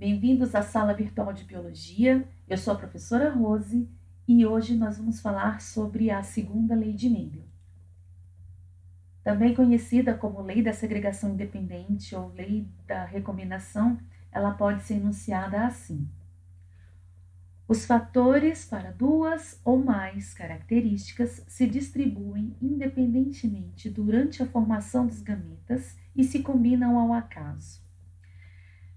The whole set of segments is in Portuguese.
Bem-vindos à Sala Virtual de Biologia. Eu sou a professora Rose e hoje nós vamos falar sobre a segunda lei de Mendel. Também conhecida como lei da segregação independente ou lei da recombinação, ela pode ser enunciada assim: os fatores para duas ou mais características se distribuem independentemente durante a formação dos gametas e se combinam ao acaso.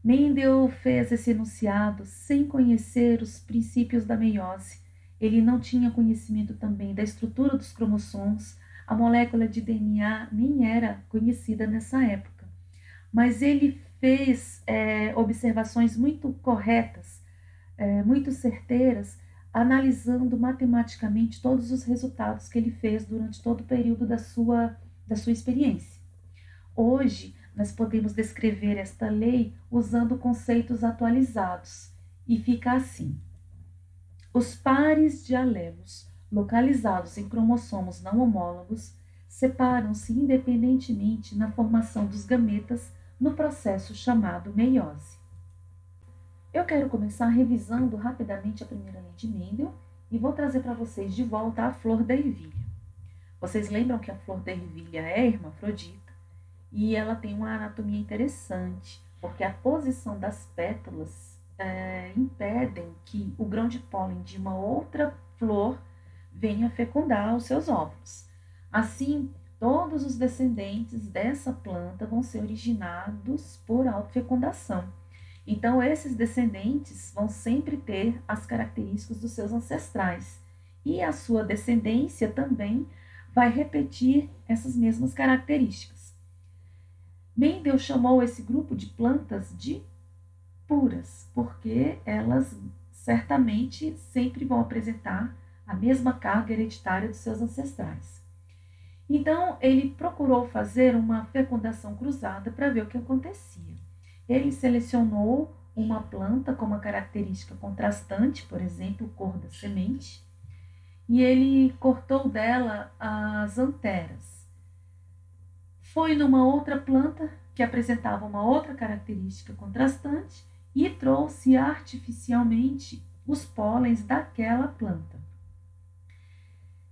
Mendel fez esse enunciado sem conhecer os princípios da meiose. Ele não tinha conhecimento também da estrutura dos cromossomos. A molécula de DNA nem era conhecida nessa época. Mas ele fez observações muito corretas, muito certeiras, analisando matematicamente todos os resultados que ele fez durante todo o período da sua experiência. Hoje, nós podemos descrever esta lei usando conceitos atualizados e fica assim: os pares de alelos localizados em cromossomos não homólogos separam-se independentemente na formação dos gametas no processo chamado meiose. Eu quero começar revisando rapidamente a primeira lei de Mendel e vou trazer para vocês de volta a flor da ervilha. Vocês lembram que a flor da ervilha é hermafrodita? E ela tem uma anatomia interessante, porque a posição das pétalas impedem que o grão de pólen de uma outra flor venha fecundar os seus óvulos. Assim, todos os descendentes dessa planta vão ser originados por autofecundação. Então, esses descendentes vão sempre ter as características dos seus ancestrais. E a sua descendência também vai repetir essas mesmas características. Mendel chamou esse grupo de plantas de puras, porque elas certamente sempre vão apresentar a mesma carga hereditária dos seus ancestrais. Então, ele procurou fazer uma fecundação cruzada para ver o que acontecia. Ele selecionou uma planta com uma característica contrastante, por exemplo, cor da semente, e ele cortou dela as anteras. Foi numa outra planta que apresentava uma outra característica contrastante e trouxe artificialmente os pólens daquela planta.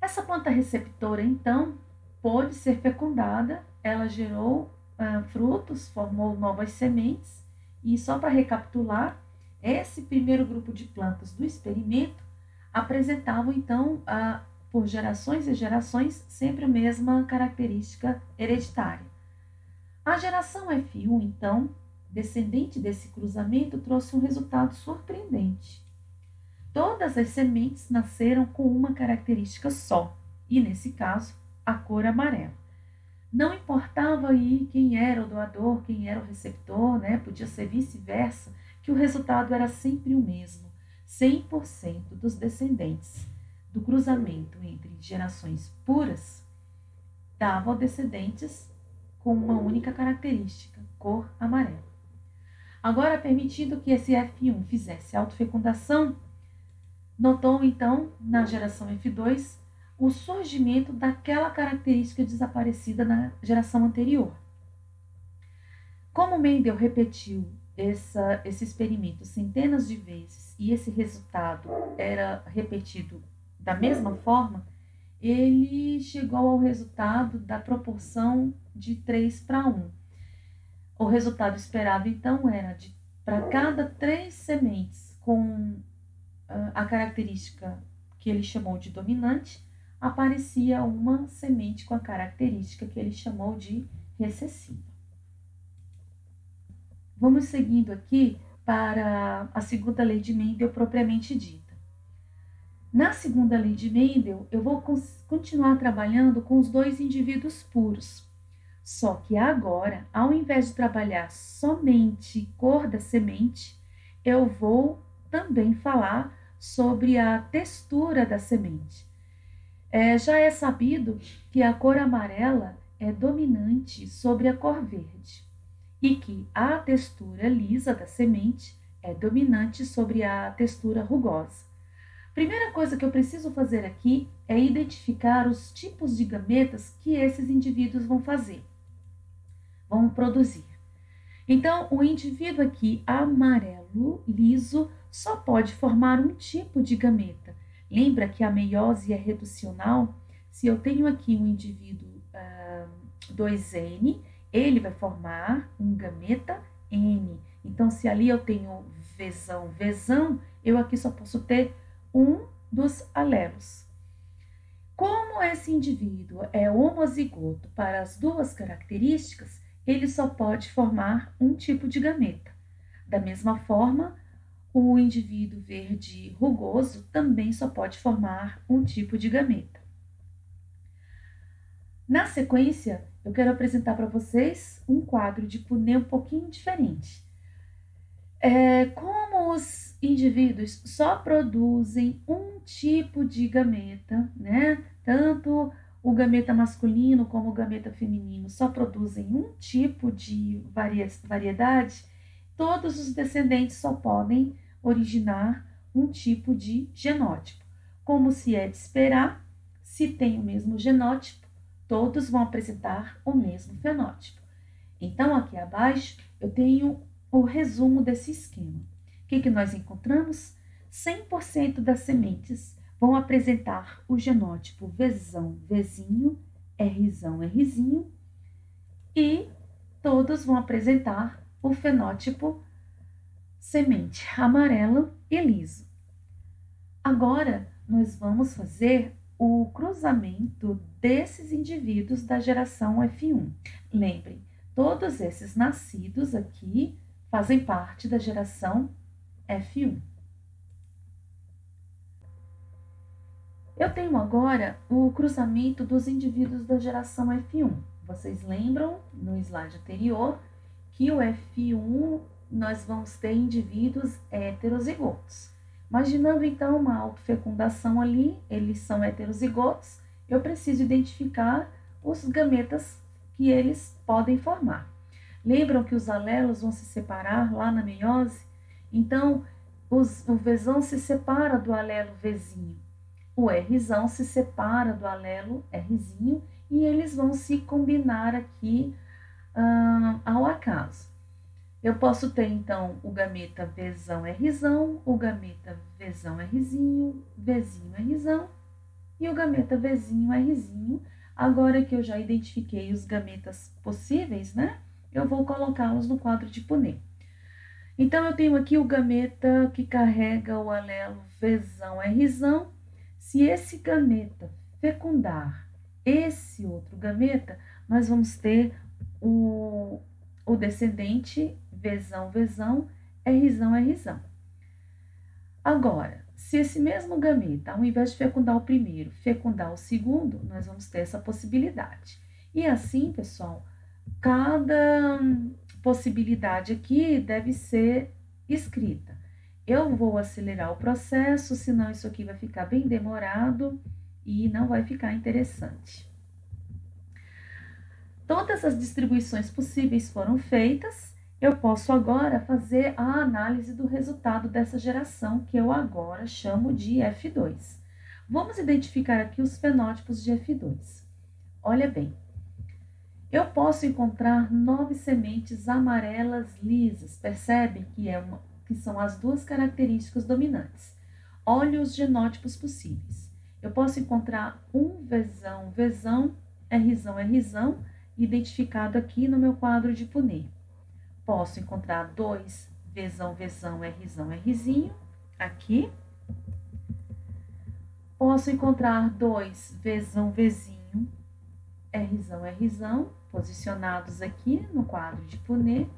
Essa planta receptora, então, pôde ser fecundada, ela gerou frutos, formou novas sementes e, só para recapitular, esse primeiro grupo de plantas do experimento apresentavam, então, por gerações e gerações, sempre a mesma característica hereditária. A geração F1, então, descendente desse cruzamento, trouxe um resultado surpreendente. Todas as sementes nasceram com uma característica só, e nesse caso, a cor amarela. Não importava aí quem era o doador, quem era o receptor, podia ser vice-versa, que o resultado era sempre o mesmo. 100% dos descendentes do cruzamento entre gerações puras davam descendentes com uma única característica, cor amarela. Agora, permitindo que esse F1 fizesse autofecundação, notou então na geração F2 o surgimento daquela característica desaparecida na geração anterior. Como Mendel repetiu esse experimento centenas de vezes e esse resultado era repetido da mesma forma, ele chegou ao resultado da proporção de 3:1. O resultado esperado, então, era de para cada 3 sementes com a característica que ele chamou de dominante, aparecia uma semente com a característica que ele chamou de recessiva. Vamos seguindo aqui para a segunda lei de Mendel propriamente dita. Na segunda lei de Mendel, eu vou continuar trabalhando com os 2 indivíduos puros. Só que agora, ao invés de trabalhar somente cor da semente, eu vou também falar sobre a textura da semente. Já é sabido que a cor amarela é dominante sobre a cor verde e que a textura lisa da semente é dominante sobre a textura rugosa. Primeira coisa que eu preciso fazer aqui é identificar os tipos de gametas que esses indivíduos vão produzir. Então, o indivíduo aqui amarelo liso só pode formar um tipo de gameta. Lembra que a meiose é reducional? Se eu tenho aqui um indivíduo 2N, ele vai formar um gameta N. Então, se ali eu tenho Vzão, eu aqui só posso ter um dos alelos. Como esse indivíduo é homozigoto para as duas características, ele só pode formar um tipo de gameta. Da mesma forma, o indivíduo verde rugoso também só pode formar um tipo de gameta. Na sequência, eu quero apresentar para vocês um quadro de Punnett um pouquinho diferente. Como os indivíduos só produzem um tipo de gameta, né? Tanto o gameta masculino como o gameta feminino só produzem um tipo de variedade, todos os descendentes só podem originar um tipo de genótipo. Como se é de esperar, se tem o mesmo genótipo, todos vão apresentar o mesmo fenótipo. Então, aqui abaixo, eu tenho o resumo desse esquema. O que nós encontramos? 100% das sementes vão apresentar o genótipo Vzão, Vzinho, Rzão, Rzinho, e todos vão apresentar o fenótipo semente amarela e liso. Agora, nós vamos fazer o cruzamento desses indivíduos da geração F1. Lembrem, todos esses nascidos aqui fazem parte da geração F1. Eu tenho agora o cruzamento dos indivíduos da geração F1. Vocês lembram, no slide anterior, que o F1 nós vamos ter indivíduos heterozigotos. Imaginando então uma autofecundação ali, eles são heterozigotos, eu preciso identificar os gametas que eles podem formar. Lembram que os alelos vão se separar lá na meiose? Então, o Vzão se separa do alelo Vzinho, o Rzão se separa do alelo Rzinho e eles vão se combinar aqui ao acaso. Eu posso ter, então, o gameta Vzão Rzão, o gameta Vzão Rzinho, Vzinho Rzão e o gameta Vzinho Rzinho. Agora que eu já identifiquei os gametas possíveis, né? Eu vou colocá-los no quadro de Punnett. Então, eu tenho aqui o gameta que carrega o alelo Vzão Rzão. Se esse gameta fecundar esse outro gameta, nós vamos ter o descendente Vzão, Vzão, Rzão, Rzão. Agora, se esse mesmo gameta, ao invés de fecundar o primeiro, fecundar o segundo, nós vamos ter essa possibilidade. E assim, pessoal, cada possibilidade aqui deve ser escrita. Eu vou acelerar o processo, senão isso aqui vai ficar bem demorado e não vai ficar interessante. Todas as distribuições possíveis foram feitas. Eu posso agora fazer a análise do resultado dessa geração, que eu agora chamo de F2. Vamos identificar aqui os fenótipos de F2. Olha bem, eu posso encontrar 9 sementes amarelas lisas. Percebem que são as duas características dominantes. Olhe os genótipos possíveis. Eu posso encontrar um Vzão, Vzão, Rzão, Rzão, identificado aqui no meu quadro de Punnett. Posso encontrar 2 Vzão, Vzão, Rzão, Rzinho, aqui. Posso encontrar 2 Vzão, Vzinho, Rzão, Rzão, posicionados aqui no quadro de Punnett.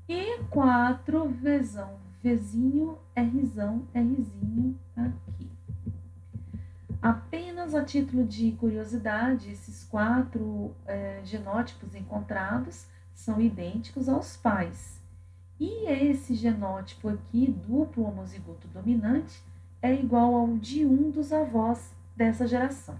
E 4 Vzão, Vzinho, Rzão, Rzinho, aqui. Apenas a título de curiosidade, esses 4 genótipos encontrados são idênticos aos pais. E esse genótipo aqui, duplo homozigoto dominante, é igual ao de um dos avós dessa geração.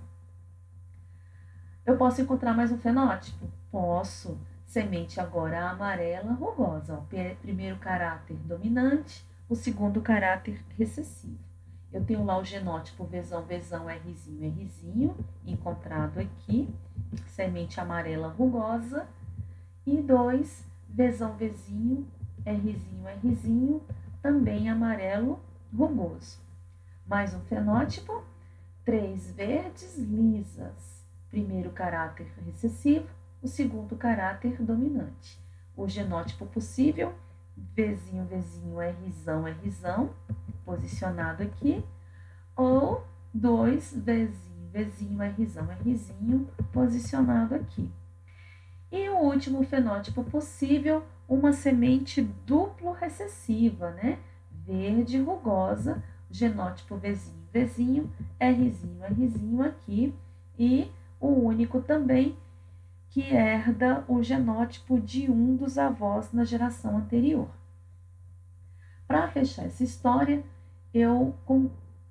Eu posso encontrar mais um fenótipo? Posso. Semente agora amarela rugosa. O primeiro caráter dominante, o segundo caráter recessivo. Eu tenho lá o genótipo Vzão, Vzão, Rzinho, Rzinho, encontrado aqui. Semente amarela rugosa. E 2 Vzão, Vzinho, Rzinho, Rzinho, também amarelo rugoso. Mais um fenótipo, 3 verdes lisas. Primeiro caráter recessivo, o segundo caráter dominante. O genótipo possível, Vzinho, Vzinho, Rzão, Rzão, posicionado aqui, ou 2 Vzinho, Vzinho, Rzão, Rzinho, posicionado aqui. E o último fenótipo possível, uma semente duplo recessiva, né? Verde rugosa, genótipo Vzinho, Vzinho, Rzinho, Rzinho aqui, e o único também que herda o genótipo de um dos avós na geração anterior. Para fechar essa história, eu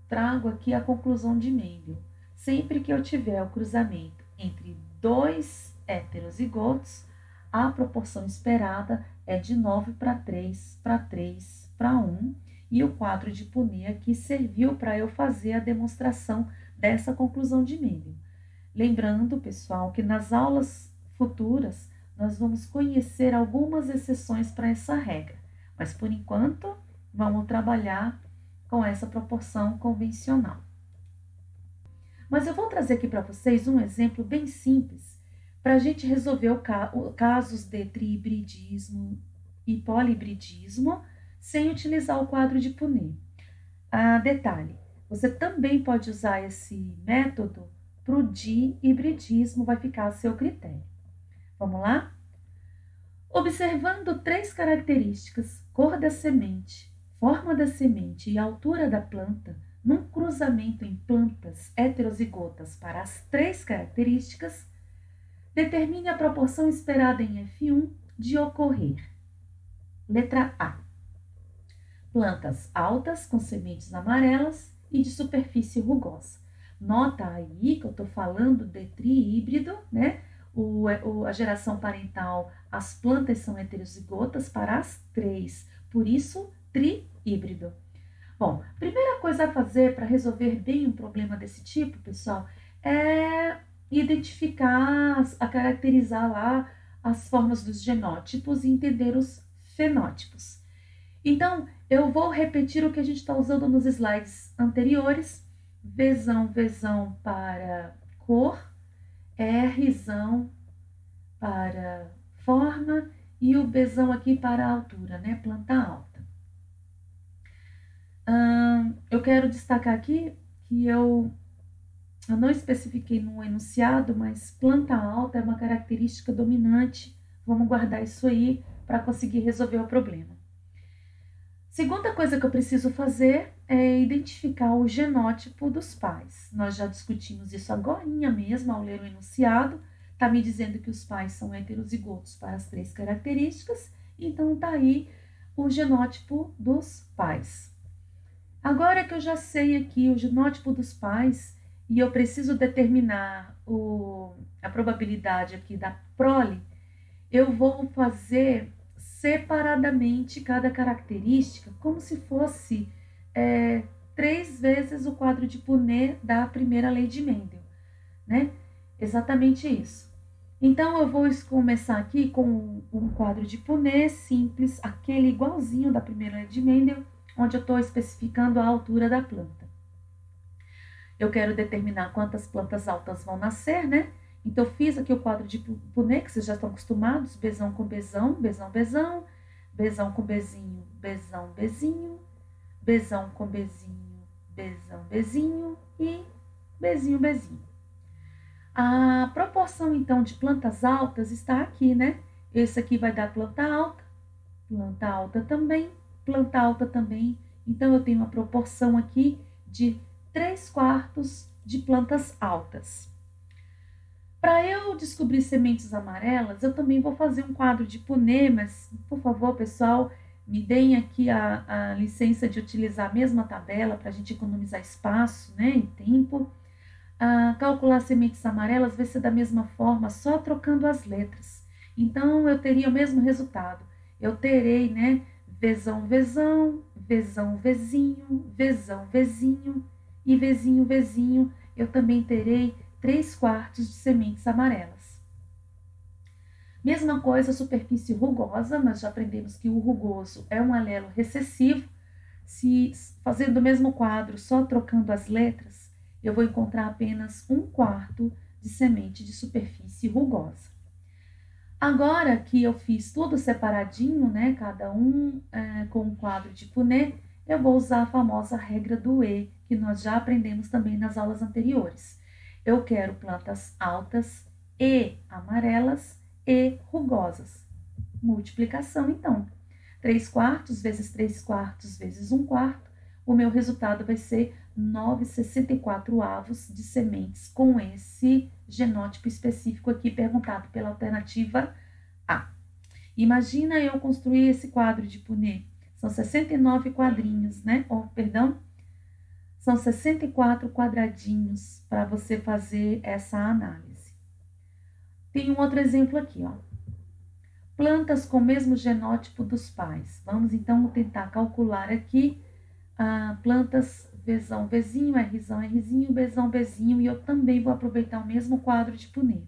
trago aqui a conclusão de Mendel. Sempre que eu tiver o cruzamento entre 2 heterozigotos, a proporção esperada é de 9 para 3, para 3, para 1, e o quadro de Punnett aqui serviu para eu fazer a demonstração dessa conclusão de Mendel. Lembrando, pessoal, que nas aulas futuras nós vamos conhecer algumas exceções para essa regra, mas por enquanto vamos trabalhar com essa proporção convencional. Mas eu vou trazer aqui para vocês um exemplo bem simples para a gente resolver casos de trihibridismo e polihibridismo sem utilizar o quadro de Punnett. Detalhe, você também pode usar esse método para o dihibridismo, vai ficar a seu critério. Vamos lá? Observando 3 características, cor da semente, forma da semente e altura da planta, num cruzamento em plantas heterozigotas para as 3 características, determine a proporção esperada em F1 de ocorrer. Letra A. Plantas altas com sementes amarelas e de superfície rugosa. Nota aí que eu estou falando de trihíbrido, né? A geração parental, as plantas são heterozigotas para as 3, por isso trihíbrido. Bom, primeira coisa a fazer para resolver bem um problema desse tipo, pessoal, é identificar, caracterizar lá as formas dos genótipos e entender os fenótipos. Então, eu vou repetir o que a gente está usando nos slides anteriores. Vzão, Vzão para cor, Rzão para forma e o Bzão aqui para altura, né? Planta alta. Eu quero destacar aqui que eu não especifiquei no enunciado, mas planta alta é uma característica dominante. Vamos guardar isso aí para conseguir resolver o problema. Segunda coisa que eu preciso fazer é identificar o genótipo dos pais. Nós já discutimos isso agorinha mesmo ao ler o enunciado. Está me dizendo que os pais são heterozigotos para as 3 características, então está aí o genótipo dos pais. Agora que eu já sei aqui o genótipo dos pais e eu preciso determinar a probabilidade aqui da prole, eu vou fazer separadamente cada característica, como se fosse 3 vezes o quadro de Punnett da primeira lei de Mendel, né? Exatamente isso. Então, eu vou começar aqui com um quadro de Punnett simples, aquele igualzinho da primeira lei de Mendel, onde eu estou especificando a altura da planta. Eu quero determinar quantas plantas altas vão nascer, né? Então, eu fiz aqui o quadro de Punnett, que vocês já estão acostumados, Bzão com Bzão, Bzão, Bzão, Bzão com Bzinho, Bzão, Bzinho, Bzão com Bzinho, Bzão, Bzinho e Bzinho, Bzinho. A proporção, então, de plantas altas está aqui, né? Esse aqui vai dar planta alta também, planta alta também. Então, eu tenho uma proporção aqui de 3/4 de plantas altas. Para eu descobrir sementes amarelas, eu também vou fazer um quadro de Punnett, mas, por favor, pessoal, me deem aqui a licença de utilizar a mesma tabela para a gente economizar espaço, né, e tempo. Calcular sementes amarelas vai ser da mesma forma, só trocando as letras. Então, eu teria o mesmo resultado. Eu terei, né, Vzão, Vzão, Vzão, Vzinho, Vzão, Vzinho e Vzinho, Vzinho. Eu também terei 3/4 de sementes amarelas. Mesma coisa, superfície rugosa, nós já aprendemos que o rugoso é um alelo recessivo. Se fazendo o mesmo quadro, só trocando as letras, eu vou encontrar apenas 1/4 de semente de superfície rugosa. Agora que eu fiz tudo separadinho, né, cada um com um quadro de Punnett, eu vou usar a famosa regra do E, que nós já aprendemos também nas aulas anteriores. Eu quero plantas altas e amarelas e rugosas. Multiplicação, então. 3/4 vezes 3/4 vezes 1/4, o meu resultado vai ser 9,64 de sementes com esse genótipo específico aqui perguntado pela alternativa A. Imagina eu construir esse quadro de Punnett. São 69 quadrinhos, né? São 64 quadradinhos para você fazer essa análise. Tem um outro exemplo aqui, ó. Plantas com o mesmo genótipo dos pais. Vamos então tentar calcular aqui plantas Vzão, Vzinho, Rzão, Rzinho, Bzão, Bzinho, e eu também vou aproveitar o mesmo quadro de Punnett.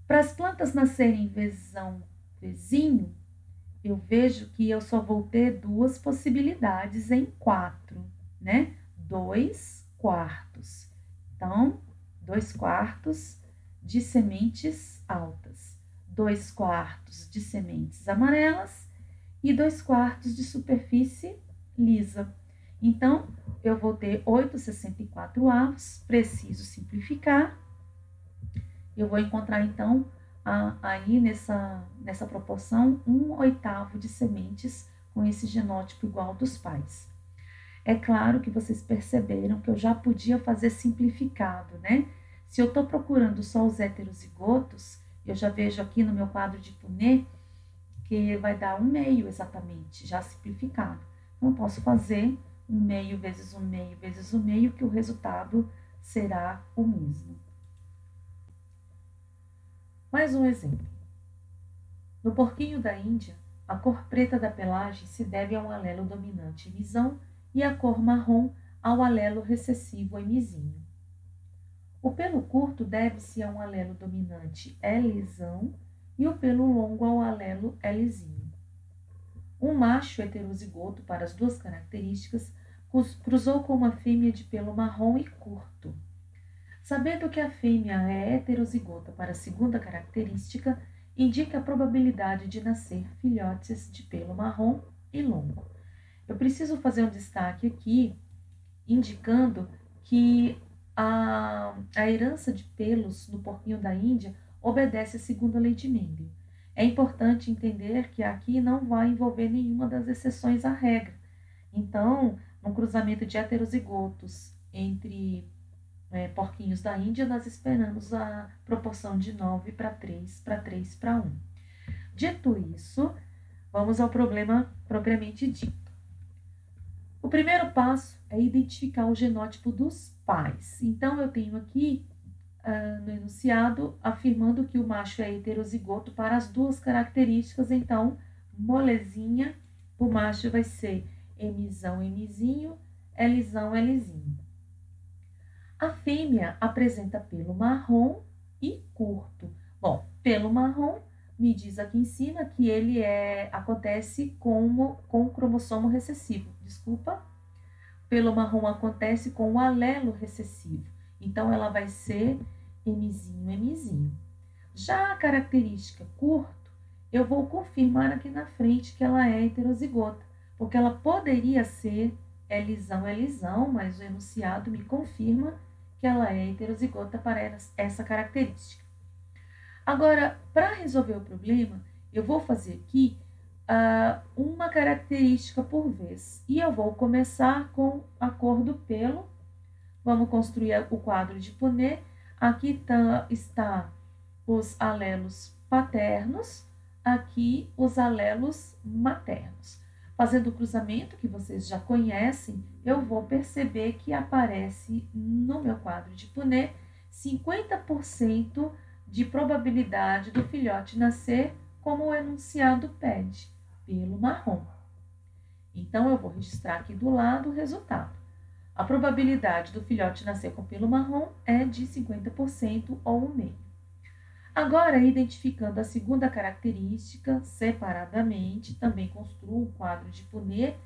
Para as plantas nascerem Vzão, Vzinho, eu vejo que eu só vou ter 2 possibilidades em 4, né? 2/4. Então, 2/4 de sementes altas, 2/4 de sementes amarelas e 2/4 de superfície lisa. Então, eu vou ter 8,64, preciso simplificar. Eu vou encontrar, então, aí nessa proporção, 1/8 de sementes com esse genótipo igual ao dos pais. É claro que vocês perceberam que eu já podia fazer simplificado, né? Se eu estou procurando só os heterozigotos, eu já vejo aqui no meu quadro de Punnett que vai dar 1/2 exatamente, já simplificado. Então, eu posso fazer 1/2 vezes 1/2 vezes 1/2, que o resultado será o mesmo. Mais um exemplo. No porquinho da Índia, a cor preta da pelagem se deve ao alelo dominante Mzão e a cor marrom ao alelo recessivo Mzinho. O pelo curto deve-se a um alelo dominante Lzão e o pelo longo ao alelo Lzinho. Um macho heterozigoto para as 2 características cruzou com uma fêmea de pelo marrom e curto. Sabendo que a fêmea é heterozigota para a segunda característica, indica a probabilidade de nascer filhotes de pelo marrom e longo. Eu preciso fazer um destaque aqui, indicando que a herança de pelos no porquinho da Índia obedece à segunda lei de Mendel. É importante entender que aqui não vai envolver nenhuma das exceções à regra. Então, no cruzamento de heterozigotos entre porquinhos da Índia, nós esperamos a proporção de 9/3 para 3/1. Dito isso, vamos ao problema propriamente dito. O primeiro passo é identificar o genótipo dos pais. Então, eu tenho aqui no enunciado afirmando que o macho é heterozigoto para as 2 características. Então, molezinha, o macho vai ser Mzão, Mzinho, Lzão, Lzinho. A fêmea apresenta pelo marrom e curto. Bom, pelo marrom me diz aqui em cima que ele acontece com o cromossomo recessivo. Desculpa. Pelo marrom acontece com o alelo recessivo. Então, ela vai ser Mzinho, Mzinho. Já a característica curto, eu vou confirmar aqui na frente que ela é heterozigota, porque ela poderia ser Lzão, Lzão, mas o enunciado me confirma que ela é heterozigota para essa característica. Agora, para resolver o problema, eu vou fazer aqui uma característica por vez. E eu vou começar com a cor do pelo. Vamos construir o quadro de Punnett. Aqui está os alelos paternos, aqui os alelos maternos. Fazendo o cruzamento, que vocês já conhecem, eu vou perceber que aparece no meu quadro de Punnett 50% de probabilidade do filhote nascer como o enunciado pede, pelo marrom. Então, eu vou registrar aqui do lado o resultado. A probabilidade do filhote nascer com pelo marrom é de 50% ou 1/2. Agora, identificando a segunda característica separadamente, também construo um quadro de Punnett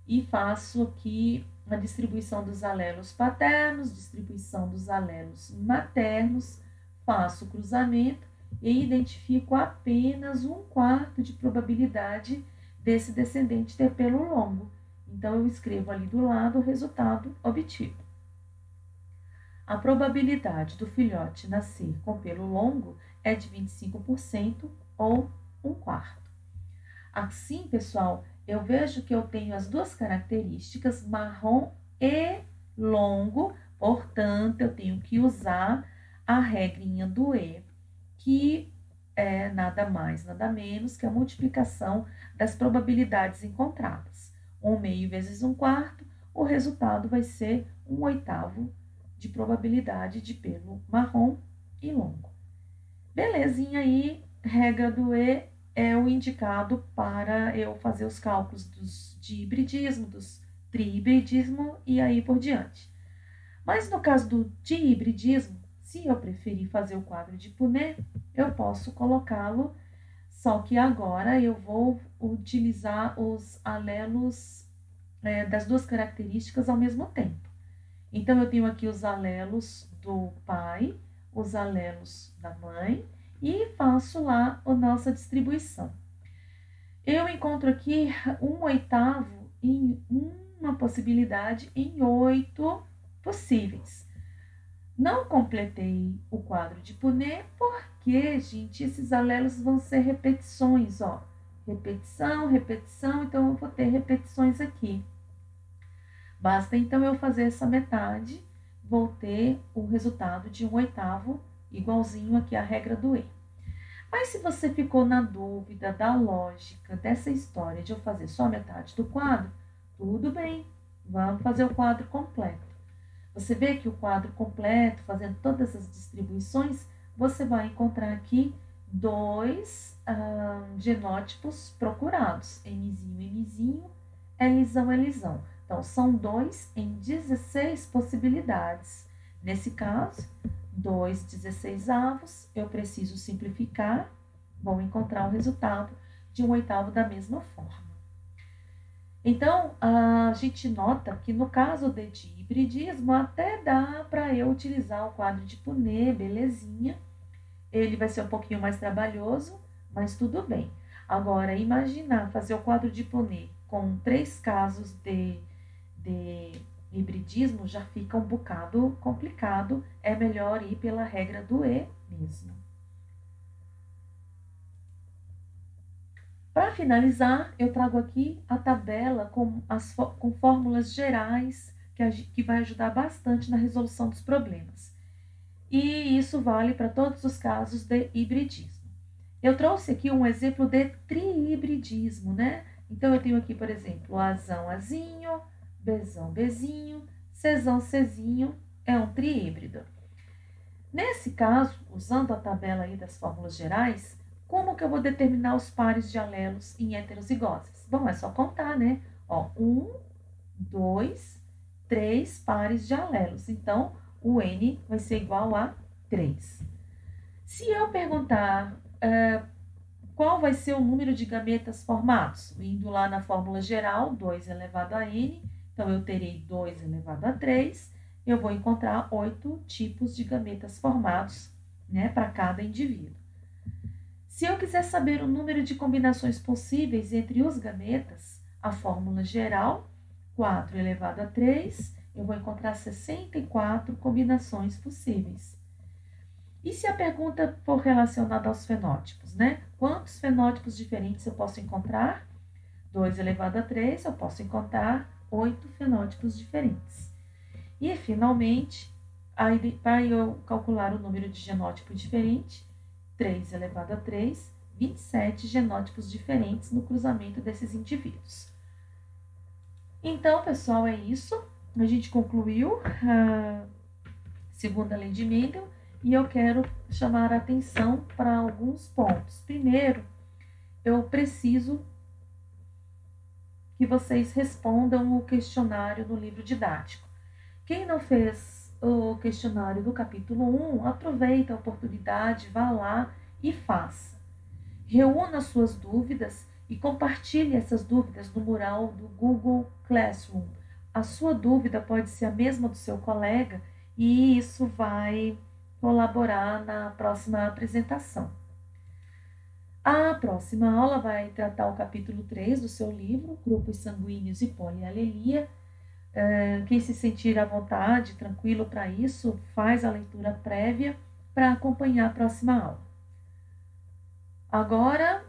e faço aqui a distribuição dos alelos paternos, distribuição dos alelos maternos, faço o cruzamento e identifico apenas 1/4 de probabilidade desse descendente ter pelo longo. Então, eu escrevo ali do lado o resultado obtido. A probabilidade do filhote nascer com pelo longo é de 25% ou 1/4. Assim, pessoal, eu vejo que eu tenho as duas características, marrom e longo, portanto, eu tenho que usar a regrinha do E, que é nada mais, nada menos que a multiplicação das probabilidades encontradas. 1/2 vezes 1/4, o resultado vai ser 1/8 de probabilidade de pelo marrom e longo. Belezinha aí, regra do E é o indicado para eu fazer os cálculos de hibridismo, dos trihibridismo e aí por diante. Mas no caso do dihibridismo, se eu preferir fazer o quadro de Punnett, eu posso colocá-lo, só que agora eu vou utilizar os alelos das duas características ao mesmo tempo. Então, eu tenho aqui os alelos do pai, os alelos da mãe e faço lá a nossa distribuição. Eu encontro aqui 1/8 em uma possibilidade em 8 possíveis. Não completei o quadro de Punnett porque, gente, esses alelos vão ser repetições, ó. Repetição, repetição, então eu vou ter repetições aqui. Basta então eu fazer essa metade, vou ter o resultado de 1/8, igualzinho aqui à regra do E. Mas se você ficou na dúvida da lógica dessa história de eu fazer só a metade do quadro, tudo bem, vamos fazer o quadro completo. Você vê que o quadro completo, fazendo todas as distribuições, você vai encontrar aqui dois genótipos procurados, Mzinho, Mzinho, Lzão, Lzão. Então, são 2 em 16 possibilidades. Nesse caso, 2/16, eu preciso simplificar, vou encontrar o resultado de 1/8 da mesma forma. Então, a gente nota que no caso de hibridismo, até dá para eu utilizar o quadro de Punnett, belezinha. Ele vai ser um pouquinho mais trabalhoso, mas tudo bem. Agora, imaginar fazer o quadro de Punnett com 3 casos de hibridismo já fica um bocado complicado, é melhor ir pela regra do E mesmo. Para finalizar, eu trago aqui a tabela com fórmulas gerais que vai ajudar bastante na resolução dos problemas. E isso vale para todos os casos de hibridismo. Eu trouxe aqui um exemplo de trihibridismo, né? Então, eu tenho aqui, por exemplo, Azão, Azinho, Bzão, Bzinho, Czão, Czinho, é um tríhíbrido. Nesse caso, usando a tabela aí das fórmulas gerais, como que eu vou determinar os pares de alelos em heterozigoses? Bom, é só contar, né? Ó, 1, 2, 3 pares de alelos. Então, o N vai ser igual a 3. Se eu perguntar qual vai ser o número de gametas formados, indo lá na fórmula geral, 2 elevado a N, então eu terei 2 elevado a 3, eu vou encontrar 8 tipos de gametas formados, né, para cada indivíduo. Se eu quiser saber o número de combinações possíveis entre os gametas, a fórmula geral, 4 elevado a 3, eu vou encontrar 64 combinações possíveis. E se a pergunta for relacionada aos fenótipos, né? Quantos fenótipos diferentes eu posso encontrar? 2 elevado a 3, eu posso encontrar 8 fenótipos diferentes. E, finalmente, para eu calcular o número de genótipo diferente, 3 elevado a 3, 27 genótipos diferentes no cruzamento desses indivíduos. Então, pessoal, é isso. A gente concluiu a segunda lei de Mendel e eu quero chamar a atenção para alguns pontos. Primeiro, eu preciso que vocês respondam o questionário no livro didático. Quem não fez o questionário do capítulo 1, aproveite a oportunidade, vá lá e faça. Reúna suas dúvidas e compartilhe essas dúvidas no mural do Google Classroom. A sua dúvida pode ser a mesma do seu colega e isso vai colaborar na próxima apresentação. A próxima aula vai tratar o capítulo 3 do seu livro, Grupos Sanguíneos e Polialelia. Quem se sentir à vontade, tranquilo para isso, faz a leitura prévia para acompanhar a próxima aula. Agora,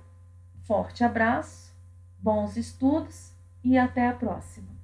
forte abraço, bons estudos e até a próxima.